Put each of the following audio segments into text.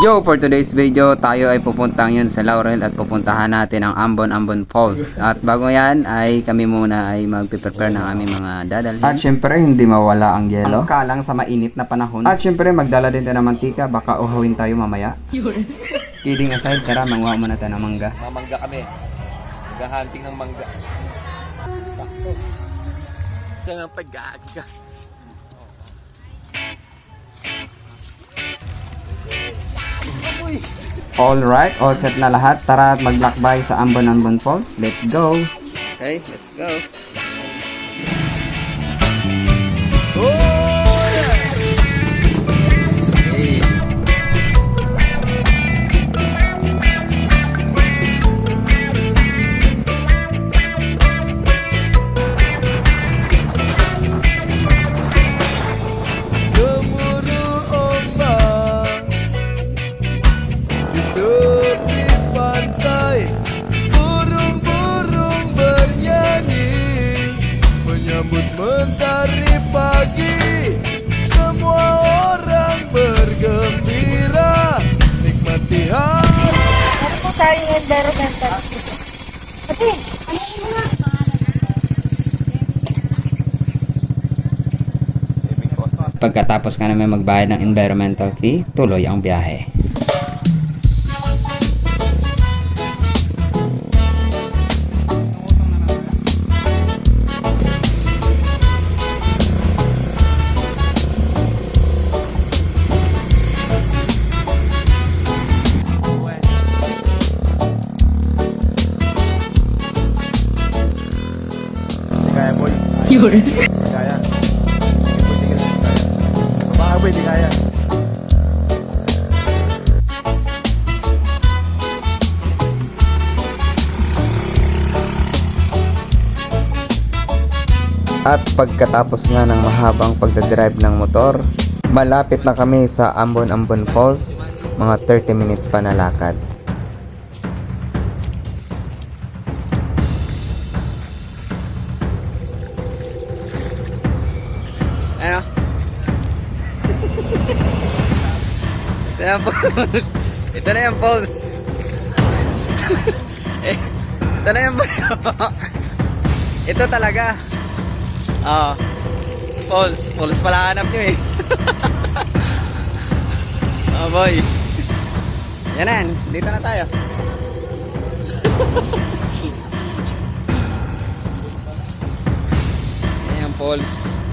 Yo, for today's video, tayo ay pupunta ngayon sa Laurel at pupuntahan natin ang Ambon Falls. At bago yan, ay kami muna ay magpe-prepare ng aming mga dadalhin. At syempre, hindi mawala ang yelo. Ang kalang sa mainit na panahon. At syempre, magdala din tayo ng mantika, baka uhawin tayo mamaya. Kidding aside, tara, manguha muna tayo ng mangga. Mamangga kami. Mag-hunting ng mangga. Sakto. Siya nga pag-gagi ka. Alright, all set na lahat. Tara at maglakbay sa Ambon Falls. Let's go! Okay, let's go! Mentari pagi, semua orang bergembira, nikmati hari. Ano po tayo yung environmental? Ate, ano yun nga? Pagkatapos ka namin magbayad ng environmental fee, tuloy ang biyahe. Kaya boy. Yun. Kaya. Baka boy, di kaya. At pagkatapos nga ng mahabang pagdadrive ng motor, malapit na kami sa Ambon Falls, mga 30 minutes pa na lakad. Ano? Ito na po. Ito na yung falls. Ito na yung ito talaga. Falls. Falls pala hanap nyo eh. Oh boy. Yan. Dito na tayo. Yan yung falls.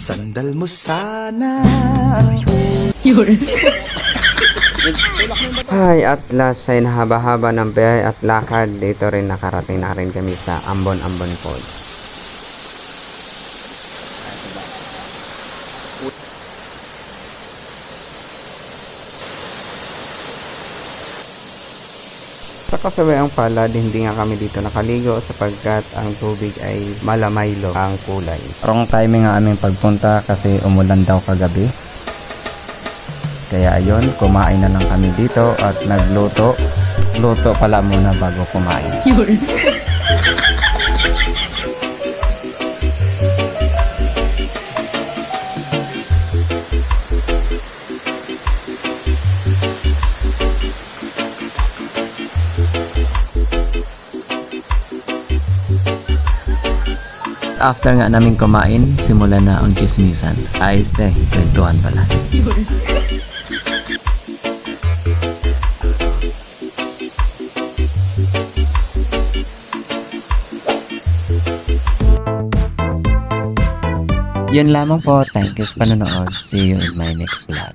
Sandal mo sana. Yun. Hi, at last ay nahaba-haba ng biyahe at lakad. Dito rin nakarating na rin kami sa Ambon Falls. Sa kasawayang palad, hindi nga kami dito nakaligo sapagkat ang tubig ay malamaylo ang kulay. Wrong timing ang aming pagpunta kasi umulan daw kagabi. Kaya ayun, kumain na lang kami dito at nagluto. Luto pala muna bago kumain. Yun. After nga namin kumain, simulan na ang chismisan. Ayos te, kwentuhan pala. Yun. Yun lamang po. Thank you sa panonood. See you in my next vlog.